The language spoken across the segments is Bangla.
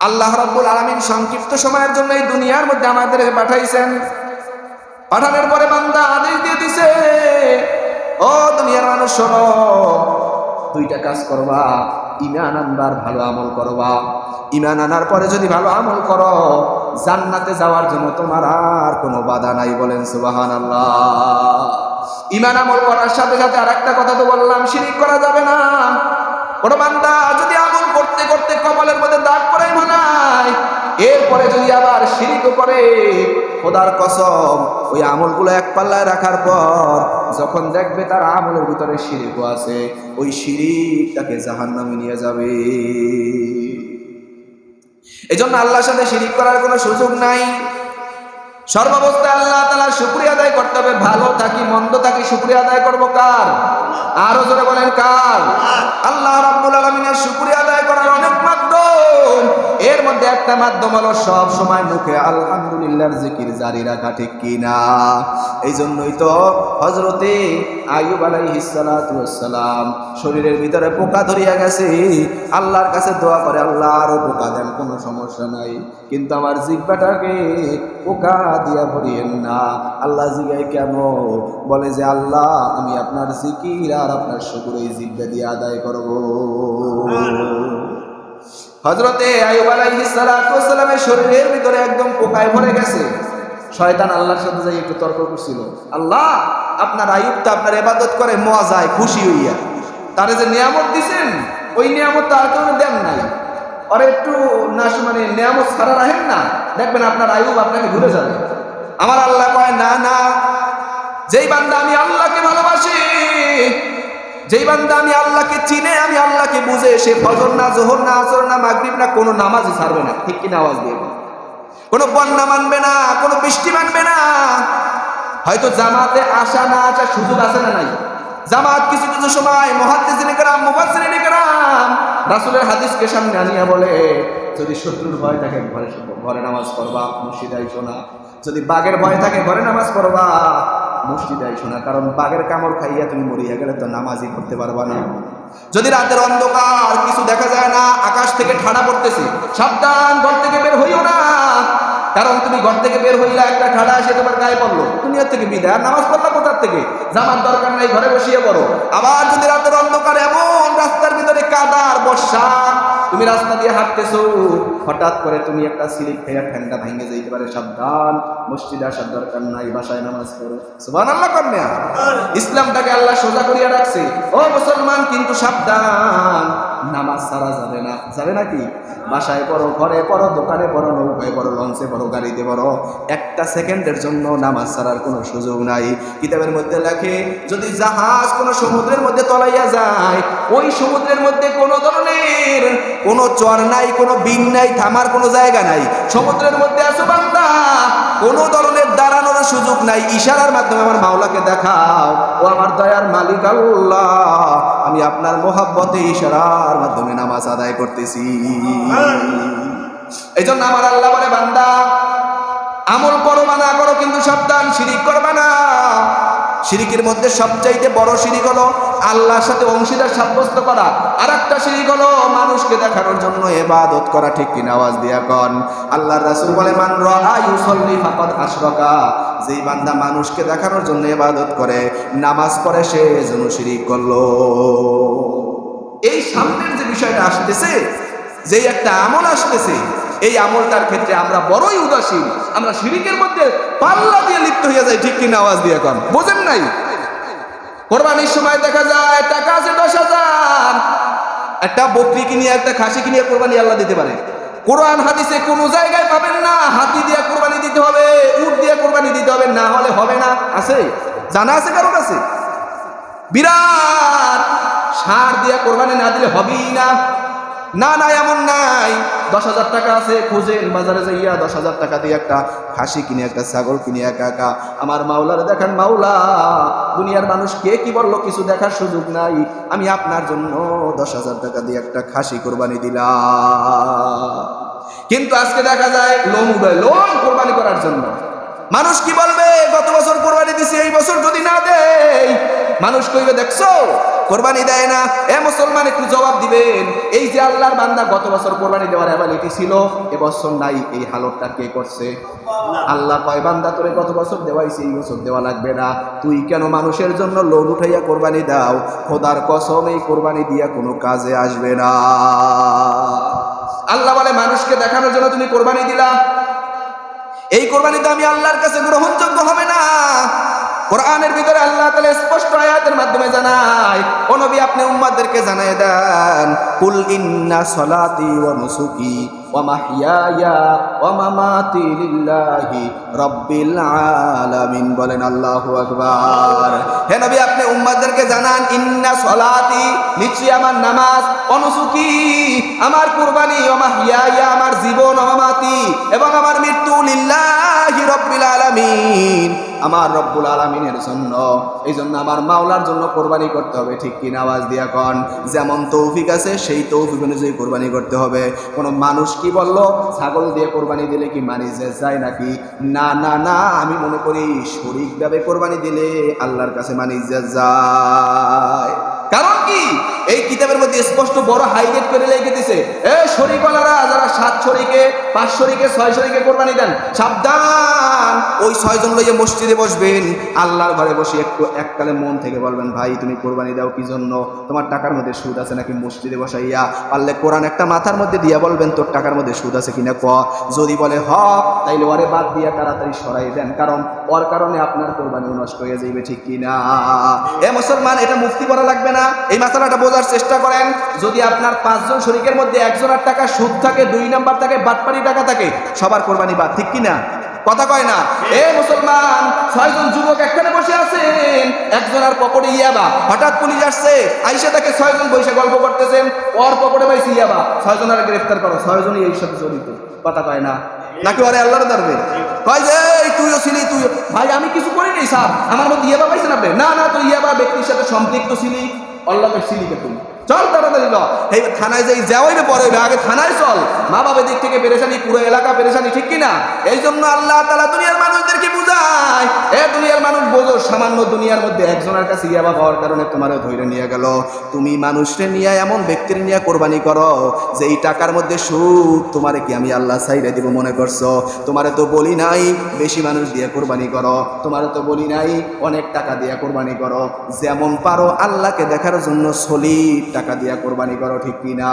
আল্লাহ রাব্বুল আলামিন সংক্ষিপ্ত সময়ের জন্য এই দুনিয়ার মধ্যে আমাদেরকে পাঠাইছেন। পাঠানোর পরে বান্দা আদেশ দিয়ে দিছে, ও দুনিয়ার মানুষ শোনো, দুইটা কাজ করবা। ঈমান আনবার, ভালো আমল করবা। ঈমান আনার পরে যদি ভালো আমল করো, জান্নাতে যাওয়ার জন্য তোমার আর কোনো বাধা নাই। বলেন সুবহানাল্লাহ। ঈমান আমল করার সাথে সাথে আরেকটা কথা তো বললাম, শিরিক করা যাবে না। কোন বান্দা যদি আমল করতে করতে কপালের মধ্যে দাগ পড়াই ভানায়, এরপরে যদি আবার শিরিকও করে, খোদার কসম ওই আমলগুলো এক পাল্লায় রাখার পর যখন দেখবে তার আমলের ভিতরে শিরিকও আছে, ওই শিরিক তাকে জাহান্নামে নিয়ে যাবে। এই জন্য আল্লাহর সাথে শিরিক করার কোনো সুযোগ নাই। সর্বাবস্থায় আল্লাহ তাআলার শুকরিয়া আদায় করতে হবে। ভালো থাকি মন্দ থাকি শুকরিয়া আদায় করব কার? আরো জোরে বলেন কার? আল্লাহ রাব্বুল আলামিনের শুকরিয়া আদায় করার অনেক মাধ্যম। এর মধ্যে একটা মাধ্যম হলো সব সময় মুখে আলহামদুলিল্লাহর জিকির জারি রাখা, ঠিক কি না? এই জন্যই তো হযরতে আইয়ুব আলাইহিস সালাতু ওয়াস সালাম শরীরের ভিতরে পোকা ধরিয়া গেছে, আল্লাহর কাছে দোয়া করে, আল্লাহ আরো পোকা দেন, কোনো সমস্যা নাই, কিন্তু আমার জিহ্বাটাকে পোকা দিয়া ভরিয়েন না। আল্লাহ জিগায় কেন? বলে যে আল্লাহ আমি আপনার জিকির আর আপনার শুকর এই জিহ্বা দিয়ে আদায় করব। হযরতে আইয়ুব আলাইহিস সালাতু ওয়াস সালামের শরীরের ভিতরে একদম পোকায় ভরে গেছে। শয়তান আল্লাহর সাথে যাই একটু তর্ক করছিল, আল্লাহ আপনার আইয়ুব তো আপনার ইবাদত করে মজায় খুশি হইয়া, তারে যে নিয়ামত দিছেন ওই নিয়ামত তো আর কেউ দেন নাই, আর একটু না মানে নিয়ামত ছাড়া রাখেন না, দেখবেন আপনার আইয়ুব আপনাকে ভুলে যাবে। আমার আল্লাহ কয় না না, যেই বান্দা আমি আল্লাহকে ভালোবাসি, যেই বান্দা আমি আল্লাহকে চিনে, আমি আল্লাহকে বুঝে, সে ফজর না, যোহর না, আসর না, মাগরিব না, কোনো নামাজই ছাড়বে না। ঠিক কিনা আওয়াজ দিয়ে? কোনো বন্যা মানবে না, কোনো বৃষ্টি মানবে না। হয়তো জামাতে আসা না আসা সুযোগ আছে না নাই? জামাত কিছু কিছু সময় মুহাদ্দিসিনে কেরাম, মুফাসসিরিনে কেরাম রাসূলের হাদিসকে সামনে আনিয়া বলে, যদি শত্রুর ভয় থাকে ঘরে নামাজ পড়বা, মসজিদে আইসো না। যদি বাঘের ভয় থাকে ঘরে নামাজ পড়বা, মসজিদে আইসো না, কারণ বাঘের কামড় খাইয়া তুমি মরিয়া গেলে তো নামাজই করতে পারবা না। যদি রাতের অন্ধকার, কিছু দেখা যায় না, আকাশ থেকে ঠাডা পড়তেছে, সাবধান, ঘর থেকে বের হইও না, কারণ তুমি ঘর থেকে বের হইলা একটা ঠাডা এসে তোমার গায়ে পড়লো, দুনিয়ার থেকে বিদায়, আর নামাজ পড়লা কোথার থেকে? জামার দরকার নাই, ঘরে বসিয়ে পড়ো। আবার যদি রাতের অন্ধকার এমন রাস্তার ভিতরে কাদার বর্ষা, তুমি রাস্তা দিয়ে হাঁটতেছো, হঠাৎ করে তুমি একটা স্লিপ খেয়ে ঠ্যাংটা ভেঙে যেতে পারে, সাবধান, মসজিদে আসার দরকার নাই, বাসায় নামাজ পড়ো। সুবহানাল্লাহ কন্যা, ইসলামটাকে আল্লাহ সোজা করিয়া রাখছে। ও মুসলমান, কিন্তু সাবধান, নামাজ ছাড়া যাবে না। যাবে নাকি? বাসায় পড়ো, ঘরে পড়ো, দোকানে পড়ো, নৌকায় পড়ো, লঞ্চে পড়ো, গাড়িতে পড়ো, একটা সেকেন্ডের জন্য নামাজ ছাড়ার কোনো সুযোগ নাই। কিতাবের মধ্যে লেখে, যদি জাহাজ কোনো সমুদ্রের মধ্যে তলাইয়া যায়, ওই সমুদ্রের মধ্যে কোনো ধরনের কোনো চর নাই, কোনো বিন নাই, থামার কোনো জায়গা নাই। সমুদ্রের মধ্যে আছো বান্দা, কোনো ধরনের দাঁড়ানোর সুযোগ নাই। ইশারার মাধ্যমে আমার মাওলাকে দেখাও, ও আমার দয়ার মালিক আল্লাহ, আমি আপনার মোহাব্বতে ইশারার মাধ্যমে নামাজ আদায় করতেছি। এই জন্য আমার আল্লাহ বলে, বান্দা আমল করো বা না করো, কিন্তু সাবধান, শিরিক করবা না। শিরিকের মধ্যে সবচাইতে বড় শিরিক হলো আল্লাহর সাথে অংশীদার সাব্যস্ত করা। আর একটা শিরিক হলো মানুষকে দেখানোর জন্য ইবাদত করা। ঠিক কিনা আওয়াজ দিয়া কন? আল্লাহর রাসূল বলে, মান রাআ ইউসাল্লি ফাকাদ আশরাকা, যেই বান্দা মানুষকে দেখানোর জন্য ইবাদত করে, নামাজ পড়ে, সে যেন শিরিক করলো। এই সামনের যে বিষয়টা আসতেছে, যেই একটা আমল আসতেছে, এই আমলটার ক্ষেত্রে আমরা বড়ই উদাসীন, আমরা শিরিকের মধ্যে পাল্লা দিয়ে লিপ্ত হয়ে যাই। ঠিক কিনা আওয়াজ দিয়ে কন? বোঝেন নাই? কোরবানির সময় দেখা যায় টাকা আছে 10,000, একটা বকরি কিনিয়ে, একটা খাসি কিনিয়ে কোরবানি আল্লাহ দিতে পারে। কোরআন হাদিসে কোনো জায়গায় পাবেন না হাতি দিয়ে কোরবানি দিতে হবে, উট দিয়ে কোরবানি দিতে হবে, না হলে হবে না। আছে? জানা আছে কারো কাছে? বিরাট ষাঁড় দিয়ে কোরবানি না দিলে হবেই না। না না, এমন নাই। 10,000 টাকা আছে, খুঁজেন বাজারে যাইয়া 10,000 টাকা দিয়ে একটা খাসি কিনে, একটা ছাগল কিনে, একা একা আমার মাওলারে দেখান, মাওলা দুনিয়ার মানুষ কে কি বললো কিছু দেখার সুযোগ নাই, আমি আপনার জন্য 10,000 টাকা দিয়ে একটা খাসি কোরবানি দিলাম। কিন্তু আজকে দেখা যায় লোন কোরবানি করার জন্য। মানুষ কি বলবে? গত বছর কোরবানি দিছি, এই বছর যদি না দেই, মানুষ কইবে দেখছো কোরবানি দেয় না। এ মুসলমান একটু জবাব দিবেন, এই যে আল্লাহর বান্দা গত বছর কোরবানি দেওয়ার অ্যাবিলিটি ছিল, এবছর নাই, এই হালতটা কে করছে? আল্লাহ কয় বান্দা তোরে গত বছর দেওয়াইছে, এই বছর দেওয়া লাগবে না। তুই কেন মানুষের জন্য লোভ উঠাইয়া কোরবানি দাও? খোদার কসম এই কোরবানি দিয়া কোনো কাজে আসবে না। আল্লাহ বলে মানুষকে দেখানোর জন্য তুমি কোরবানি দিলা, এই কোরবানি তো আমি আল্লাহর কাছে গ্রহণযোগ্য হবে না। কোরআনের ভিতরে আল্লাহ তাআলা স্পষ্ট আয়াতের মাধ্যমে জানায়, ও নবী আপনি উম্মতদেরকে জানায় দেন, কুল ইন্না সলাতি ওয়া নুসুকি ওয়া মাহইয়ায়া ওয়া মামাতি লিল্লাহি রাব্বিল আলামিন। বলেন আল্লাহু আকবার। হে নবী আপনি উম্মতদেরকে জানান, ইন্না সলাতি নিশ্চয়ই আমার নামাজ, ওয়া নুসুকি আমার কুরবানি, ওয়া মাহইয়ায়া আমার জীবন, ওয়া মামাতি এবং আমার মৃত্যু, লিল্লাহি রাব্বিল আলামিন আমার রব্বুল আলামিনের জন্য। এই জন্য আমার মাওলার জন্য কোরবানি করতে হবে, ঠিক কিনা? আওয়াজ দিয়া কন। যেমন তৌফিক আছে সেই তৌফিক অনুযায়ী কোরবানি করতে হবে। কোনো মানুষ কি বলল ছাগল দিয়ে কোরবানি দিলে কি মানি যে যায় নাকি? না না না, আমি মনে করি শরীকভাবে কোরবানি দিলে আল্লাহর কাছে মানি যে যায়। কারণ কি? এই কিতাবের মধ্যে স্পষ্ট বড় হাইলাইট করে লিখে দিছে, এ শরীকওয়ালারা যারা 7 শরীকে 5 শরীকে 6 শরীকে কোরবানি দেন, সাবধান, ওই 6 জন লইয়া মসজিদে বসবেন, আল্লাহর ঘরে বসে একটু এককালে মন থেকে বলবেন, ভাই তুমি কোরবানি দাও কি জন্য? তোমার টাকার মধ্যে সুদ আছে নাকি? মসজিদে বসাইয়া পারলে কোরআন একটা মাথার মধ্যে দিয়া বলবেন, তোর টাকার মধ্যে সুদ আছে কিনা ক। যদি বলে হ, তাইলে ওরে বাদ দিয়া তাড়াতাড়ি সরাই দেন, কারণ ওর কারণে আপনার কোরবানি নষ্ট হয়ে যাবে, ঠিক কিনা? এ মুসলমান, এটা মুফতি বলা লাগবে না, এই মাসালাটা বোঝার চেষ্টা করেন। যদি আপনার 5 জন শরীকের মধ্যে একজনের টাকা সুদ থাকে, 2 নাম্বার থাকে বাটপারি টাকা থাকে, সবার কোরবানি বাদ, ঠিক কিনা? কথা কয় না? এ মুসলমান, 6 জন যুবক একখানে বসে আছেন, একজনের পকেটে ইয়াবা, হঠাৎ পুলিশ আসছে, আইসা তাকে 6 জন বসে গল্প করতেছেন, ওর পকেটে পাইছে ইয়াবা, 6 জনের গ্রেফতার করো, 6 জনই এই সাথে জড়িত। কথা কয় না? নাকি ওরে আল্লাহর দরবে কয় যে তুইও ছিলি, তুই ভাই আমি কিছু করিনি স্যার, আমার মধ্যে ইয়াবা পাইছেন আপনি? না না, তুই ইয়াবা ব্যক্তির সাথে সম্পৃক্ত ছিলি, আল্লাহকে ছিলি কে তুমি? চল তাড়াতাড়ি ল, এই থানায় যাই যাওয়াইবে পরে, আগে থানায় চল। মা বাবার দিক থেকে পেরেশানি, পুরো এলাকা পেরেশানি, ঠিক কিনা? এই জন্য আল্লাহ তাআলা দুনিয়ার মানুষদেরকে বুঝায়, এ দুনিয়ার মানুষ বোঝো, সামান্য দুনিয়ার মধ্যে একজনের কাছে ইয়াবা পাওয়ার কারণে তোমারও ধৈর্য নিয়ে গেল। তুমি মানুষকে নিয়ে, এমন ব্যক্তির নিয়ে কোরবানি করো যে এই টাকার মধ্যে সুদ, তোমারে কি আমি আল্লাহ ছাইড়া দিব মনে করছো? তোমারে তো বলি নাই বেশি মানুষ দিয়ে কোরবানি করো, তোমারে তো বলি নাই অনেক টাকা দিয়ে কোরবানি করো, যেমন পারো আল্লাহকে দেখার জন্য সলিড টাকা দিয়া কোরবানি করো, ঠিক কিনা?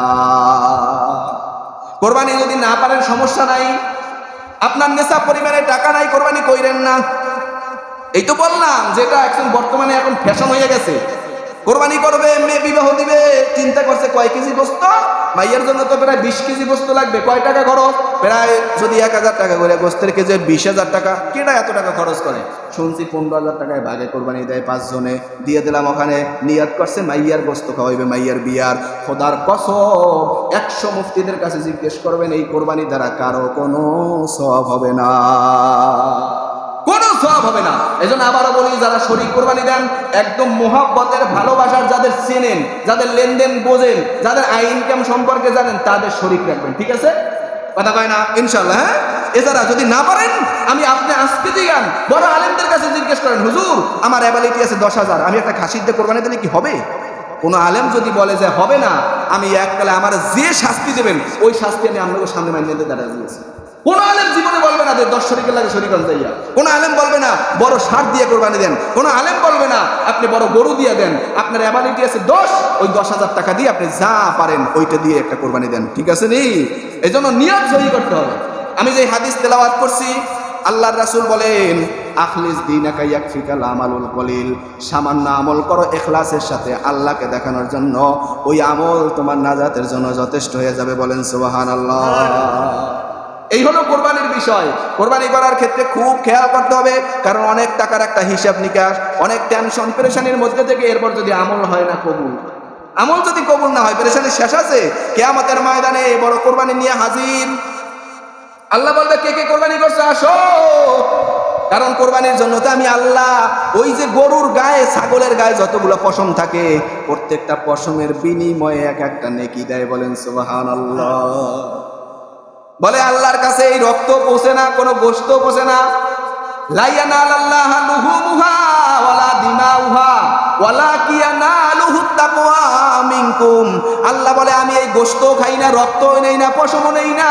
কোরবানি যদি না পারেন সমস্যা নাই, আপনার নেশা পরিমাণে টাকা নাই, কোরবানি কইরেন না। এই তো বললাম যেটা এখন বর্তমানে এখন ফ্যাশন হয়ে গেছে, কোরবানি করবে, মেয়ে বিবাহ দিবে, চিন্তা করছে কয় কেজি গোস্ত, ভাইয়ের জন্য তো প্রায় 20 কেজি গোস্ত লাগবে, কয় টাকা খরচ? প্রায় যদি 1000 টাকা করে গোস্তের কেজি, 20,000 টাকা। কেডা এত টাকা খরচ করে? শুনছি 15,000 টাকায় ভাগে কোরবানি দেয়, 5 জনে দিয়ে দিলাম। ওখানে নিয়াত করছে মাইয়ার গোস্ত খাওয়াইবে, মাইয়ার বিয়ার। খোদার কসম 100 মুফতিদের কাছে জিজ্ঞেস করবেন, এই কোরবানি দ্বারা কারো কোনো সওয়াব হবে না, কোনো সওয়াব হবে না। এজন্য আবারও বলি, যারা শরীক কোরবানি দেন, একদম মোহাব্বতের ভালোবাসার, যাদের চেনেন, যাদের লেনদেন বোঝেন, যাদের আয় ইনকাম সম্পর্কে জানেন, তাদের শরীক রাখবেন, ঠিক আছে? কথা কয় না? ইনশাল্লাহ। হ্যাঁ, এছাড়া যদি না পারেন, আমি আপনি আজকে দিয়ান বড় আলেমদের কাছে জিজ্ঞেস করেন, হুজুর আমার অ্যাবিলিটি আছে 10,000, আমি একটা খাসির দিয়ে কোরবানি দিলে কি হবে? কোনো আলেম যদি বলে যে হবে না, আমি এককালে আমার যে শাস্তি দেবেন ওই শাস্তি আমি আপনাদের সামনে মাইনে দাঁড়িয়ে দিয়েছি। কোন আলেম জীবনে বলবে না যে 10 শরীকের লাগে শরীকন যাইয়া, কোন আলেম বলবে না বড় ষাট দিয়ে কোরবানি দেন, কোন আলেম বলবে না আপনি বড় গরু দিয়ে দেন, আপনার অ্যাবিলিটি আছে 10, ওই 10,000 টাকা দিয়ে আপনি যা পারেন ওইটা দিয়ে একটা কোরবানি দেন, ঠিক আছে নি? এই জন্য নিয়ত সহি করতে হবে। আমি যে হাদিস তেলাওয়াত করছি, আল্লাহর রাসূল বলেন, আখলিস দীনাকা ইয়াকফিকাল আমালুল কলিল, সামান্য আমল করো ইখলাসের সাথে আল্লাহকে দেখানোর জন্য, ওই আমল তোমার নাজাতের জন্য যথেষ্ট হয়ে যাবে। বলেন সুবহানাল্লাহ। এই হলো কোরবানির বিষয়। কোরবানি করার ক্ষেত্রে খুব খেয়াল করতে হবে, কারণ অনেক টাকার একটা হিসাব নিকাশ, অনেক টেনশন পেরেশানির মধ্যে থেকে এরপর যদি আমল হয় না কবুল, আমল যদি কবুল না হয়, পেরেশানি শেষ আছে। কিয়ামতের ময়দানে বড় কোরবানি নিয়ে হাজির, আল্লাহ বলবে কে কে কোরবানি করছে আসো, কারণ কোরবানির জন্য তো আমি আল্লাহ ওই যে গরুর গায়ে, ছাগলের গায়ে যতগুলো পশম থাকে, প্রত্যেকটা পশমের বিনিময়ে এক একটা নেকি দেয়। বলেন সুবহানাল্লাহ। বলে আল্লাহর কাছে এই রক্ত পৌঁছে না, কোনো গোশত পৌঁছে না। লা ইয়ানালাল্লাহু লুহুমুহা ওয়ালা দিমাউহা ওয়ালাকিন ইয়ানালুহু তাকওয়া মিনকুম। আল্লাহ বলে আমি এই গোশতও খাই না, রক্তও নেই না, পশমও নেই না,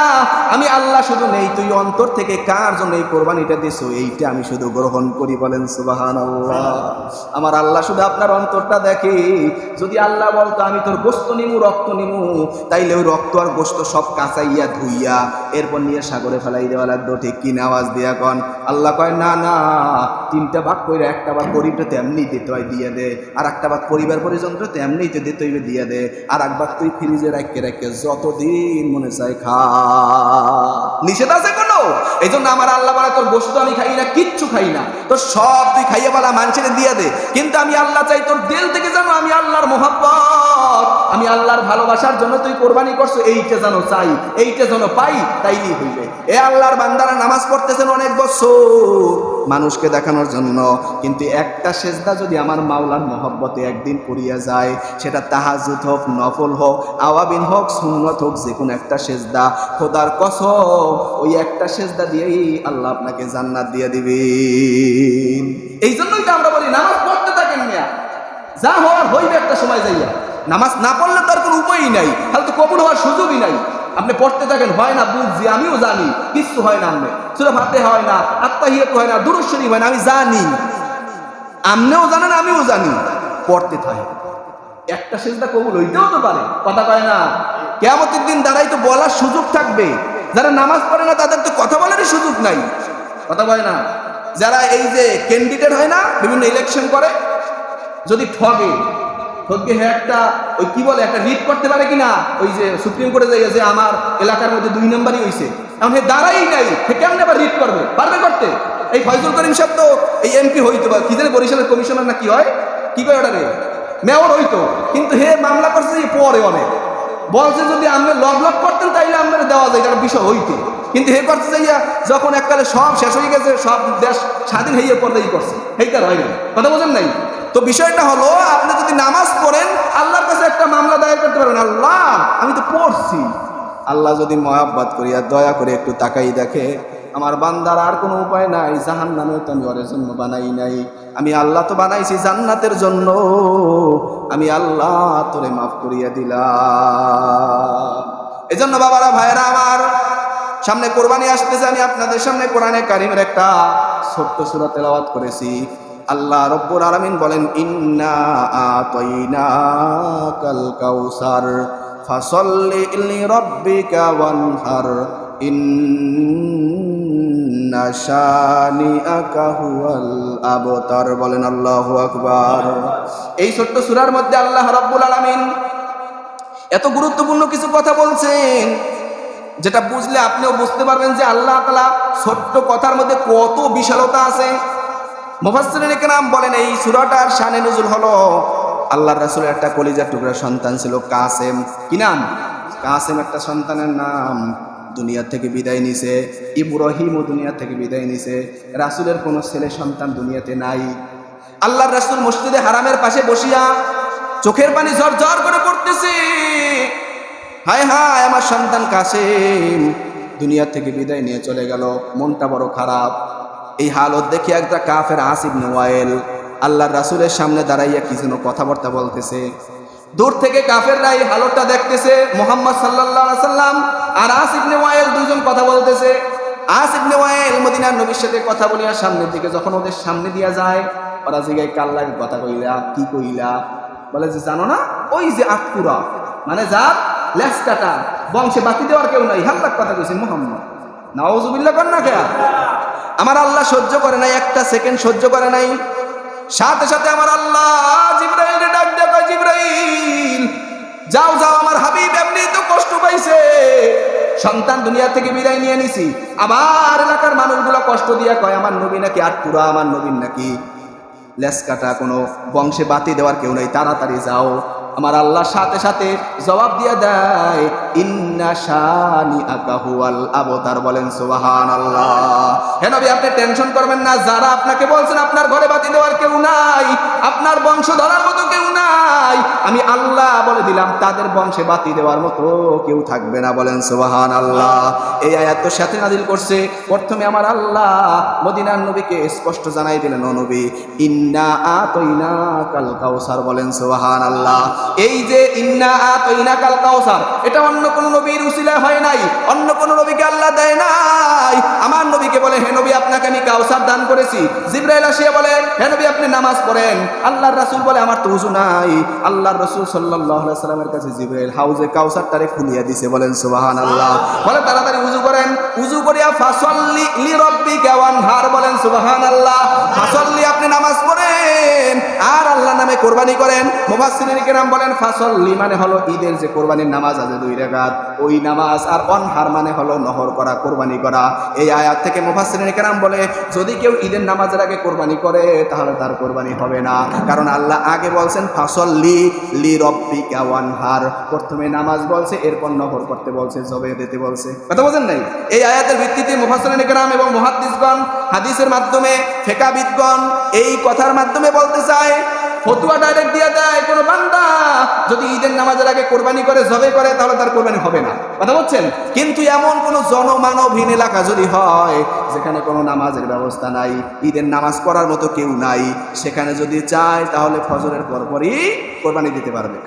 আমি আল্লাহ শুধু নেই তুই অন্তর থেকে কার জন্য এই কোরবানিটা দিছো এইটা আমি শুধু গ্রহণ করি। বলেন সুবহানাল্লাহ। আমার আল্লাহ শুধু আপনার অন্তরটা দেখে। যদি আল্লাহ বলতো আমি তোর গোশত নিমু, রক্ত নিমু, তাইলে ওই রক্ত আর গোশত সব কাঁচাইয়া ধুইয়া এরপর নিয়ে সাগরে ফেলাই দেওয়া লাগতো। ঠিক কিনা? আওয়াজ দিয়া কন। আল্লাহ কয় না না, 3টা ভাগ করে একটা ভাগ গরিবটা তেমনি দিতে হয়, দিয়ে দে। আর একটা ভাগ পরিবার পরিজনটা তেমনি দিতে হইবে, দিয়ে দে। আর এক ভাগ তুই ফ্রিজে রাখে রাখে যতদিন মনে চায় খা। নিষেধ আছে কোনো? এই জন্য আমার আল্লাহ বলে তোর গোশত আমি খাই না, কিচ্ছু খাই না, তোর সব তুই খাইয়া বলা মানুষের দিয়ে দে। কিন্তু আমি আল্লাহ চাই তোর দিল থেকে জানো আমি আল্লাহর মোহাব্বত, আমি আল্লাহর ভালোবাসার জন্য তুই কোরবানি করছো, এইটা যেন চাই, এইটা যেন পাই, তাইলেই হইবে। এ আল্লাহর বান্দারা নামাজ পড়তেছেন অনেক বছর মানুষকে দেখানোর জন্য, কিন্তু একটা সেজদা যদি আমার মাওলার মহব্বতে একদিন পড়িয়া যায়, সেটা তাহাজ্জুদ হোক, নফল হোক, আওয়াবিন হোক, সুন্নত হোক, যে কোনো একটা সেজদা, খোদার কসম ওই একটা সেজদা দিয়েই আল্লাহ আপনাকে জান্নাত দিয়ে দিবেন। এই জন্যই তো আমরা বলি নামাজ পড়তে থাকেন মিয়া, যা হওয়ার হইবে একটা সময় যাইয়া। নামাজ না পড়লে তার কোনো উপায়ই নাই, তাহলে তো কবুল হওয়ার সুযোগই নাই। আপনি পড়তে থাকেন, হয় না বুঝছি, আমিও জানি কিচ্ছু হয় না, আপনি সূরা ফাতিহা হয় না, আত্তাহিয়াত হয় না, দুরূদ শরীফ হয় না, আমি জানি, আপনিও জানেন আমিও জানি। পড়তে থাকে, একটা সেজদা কবুল হইতেও তো পারে, কথা কয় না? কিয়ামতের দিন দাঁড়াই তো বলার সুযোগ থাকবে। যারা নামাজ পড়ে না তাদের তো কথা বলারই সুযোগ নাই, কথা কয় না? যারা এই যে ক্যান্ডিডেট হয় না, বিভিন্ন ইলেকশন করে, যদি ঠগে হে একটা ওই কি বলে একটা রিট করতে পারে কিনা, ওই যে সুপ্রিম কোর্টে যাই যে আমার এলাকার মধ্যে 2 নম্বরই হয়েছে, এখন হে দাঁড়াই নাই, হে কেমন আবার রিট করবে? পারবে করতে? এই ফয়জুল করিম সাহেব তো এই এমপি হইতো, বা কি জানে বরিশালের কমিশনার না কি হয়, কি কয় ওটা রে, মেয়র হইতো, কিন্তু হে মামলা করছে পরে অনেক, বলছে যদি আপনি লক করতেন তাইলে আপনারা দেওয়া যায়, কারণ বিষয় হইতে, কিন্তু হে করতে যাইয়া যখন এককালে সব শেষ হয়ে গেছে, সব দেশ স্বাধীন হইয়া পর্দাই করছে, সেইটার হয় না, কথা বোঝেন নাই? তো বিষয়টা হলো আপনি যদি নামাজ পড়েন আল্লাহর কাছে একটা মামলা দায়ের করতে পারবেন, আল্লাহ আমি তো পড়ছি। আল্লাহ যদি মহাব্বত করিয়া দয়া করে একটু তাকাই দেখে, আমার বান্দার আর কোনো উপায় নাই, জাহান্নামে তো আমি ওর জন্য বানাই নাই, আমি আল্লাহ তো বানাইছি জান্নাতের জন্য, আমি আল্লাহ তোরে মাফ করিয়া দিলাম। এজন্য বাবারা, ভাইরা আমার, সামনে কোরবানি আসতেছে, আমি আপনাদের সামনে কোরআনে কারিমের একটা ছোট্ট সূরা তেলাওয়াত করেছি। আল্লাহ রব্বুল আলামিন বলেন, ইন্না আতাইনাকাল কাউসার ফাসাল্লি লিরাব্বিকা ওয়ানহার ইন্না শানিআকা হুয়াল আবতার। বলেন আল্লাহু আকবার। এই ছোট্ট সূরার মধ্যে আল্লাহ রব্বুল আলামিন এত গুরুত্বপূর্ণ কিছু কথা বলছেন, যেটা বুঝলে আপনিও বুঝতে পারবেন যে আল্লাহ তাআলা ছোট্ট কথার মধ্যে কত বিশালতা আছে। মুফাসসিরিনে কেরাম বলেন এই সূরাটার শানে নুজুল হলো আল্লাহর রাসূলের একটা কলিজার টুকরা সন্তান ছিল কাসেম। কি নাম? কাসেম একটা সন্তানের নাম। দুনিয়া থেকে বিদায় নিছে, ইব্রাহিমও দুনিয়া থেকে বিদায় নিছে, রাসূলের কোনো ছেলে সন্তান দুনিয়াতে নাই। আল্লাহর রাসূল মসজিদে হারামের পাশে বসিয়া চোখের পানি ঝরঝর করে পড়তেছে, হায় হায় আমার সন্তান কাসেম দুনিয়া থেকে বিদায় নিয়ে চলে গেল, মনটা বড় খারাপ। এই হালত দেখে একটা কাফের আস ইবনে ওয়াইল আল্লাহর রাসূলের সামনে দাঁড়াইয়া কি যেন কথাবার্তা বলতেছে। দূর থেকে কাফেররা এই হালতটা দেখতেছে, মুহাম্মদ সাল্লাল্লাহু আলাইহি সাল্লাম আর আস ইবনে ওয়াইল দুইজন কথা বলতেছে। আস ইবনে ওয়াইল মদিনার নবীর সাথে কথা বলিয়া সামনের দিকে যখন ওদের সামনে দিয়া যায়, ওরা জিগায় কাল্লার কথা কইলা, কি কইলা? বলে যে জানো না ওই যে আটকুরা, মানে যার লেজ কাটা, বংশে বাতি দেওয়ার কেউ নাই, হাল্লার কথা কইছে মুহাম্মদ। নাউযুবিল্লাহ কর না কে? আমার আল্লাহ সহ্য করে নাই, একটা সেকেন্ড সহ্য করে নাই। সাথে সাথে আমার আল্লাহ জিবরাইলকে ডাক দেয়, কয় জিবরাইল যাও যাও, আমার হাবিব এমনি তো কষ্ট পাইছে, সন্তান দুনিয়া থেকে বিদায় নিয়ে নিছি, আবার এলাকার মানুষগুলো কষ্ট দিয়া কয় আমার নবী নাকি আটকুরা, আমার নবীর নাকি লেজ কাটা, কোনো বংশে বাতি দেওয়ার কেউ নাই, তাড়াতাড়ি যাও। আমার আল্লাহ সাথে সাথে জবাব দিয়ে দেয়, ইন্না শানিআকা হুয়াল আবতার। বলেন সুবহানাল্লাহ। হে নবী, আপনি টেনশন করবেন না। যারা আপনাকে বলছেন আপনার ঘরে বাতি দেওয়ার কেউ নাই, আপনার বংশ ধরার মতো কেউ নাই, আমি আল্লাহ বলে দিলাম তাদের বংশে বাতি দেওয়ার মতো কেউ থাকবে না। বলেন সুবহানাল্লাহ। এই আয়াত তো সাথে নাযিল করছে। প্রথমে আমার আল্লাহ মদিনার নবীকে স্পষ্ট জানাই দিলেন, ও নবী, ইন্না আতাইনাকাল কাউসার। বলেন সুবহানাল্লাহ। এই যে ইন্না আতাইনাকাল কাউসার, এটা অন্য কোন নবীর উসিলায় হয় নাই, অন্য কোন নবীকে আল্লাহ দেয় নাই। আমার নবীকে বলে, হে নবী, আপনাকে আমি কাউসার দান করেছি। জিবরাইল আসিয়া বলে, হে নবী, আপনি নামাজ পড়েন। আল্লাহর রাসূল বলে, আমার তো উযু নাই। আল্লাহর রাসূল সাল্লাল্লাহু আলাইহি সাল্লামের কাছে জিবরাইল হাউজে কাউসারটারে খুলিয়া দিয়েছে। বলেন সুবহানাল্লাহ। বলে তাড়াতাড়ি উযু করেন। উযু করিয়া ফাসাল্লি লিরাব্বিকা ওয়ানহার। বলেন সুবহানাল্লাহ। ফাসাল্লি, আপনি নামাজ পড়েন আর আল্লাহর নামে কুরবানি করেন। মুফাসসিরিন কিরাম বলেন ফাসাল্লি মানে হলো ঈদের যে কুরবানির নামাজ আছে 2 রাকাত, ওই নামাজ। আর ওয়ানহার মানে হলো নহর করা, কুরবানি করা। এই আয়াত থেকে মুফাসসিরিন কিরাম বলে যদি কেউ ঈদের নামাজের আগে কুরবানি করে তাহলে তার কুরবানি হবে না, কারণ আল্লাহ আগে বলছেন ফাসাল্লি লিরাব্বিকা ওয়ানহার। প্রথমে নামাজ বলছে, এরপর নহর করতে বলছে, জবে দিতে বলছে। কথা বোঝেন নাই? এই আয়াতের ভিত্তিতে মুফাসসিরিন কিরাম এবং মুহাদ্দিসগণ, হাদিসের মাধ্যমে, ফিকহবিদগণ এই কথার মাধ্যমে বলতে চায়, ফতোয়া ডাইরেক্ট দিয়ে দেয়, কোন বান্দা যদি ঈদের নামাজের আগে কোরবানি করে, জবে করে, তাহলে তার কোরবানি হবে না। কথা বলছেন? কিন্তু এমন কোন জনমানবহীন এলাকা যদি হয় যেখানে কোনো নামাজের ব্যবস্থা নাই, ঈদের নামাজ পড়ার মতো কেউ নাই, সেখানে যদি চায় তাহলে ফজরের পরপরই কোরবানি দিতে পারবে।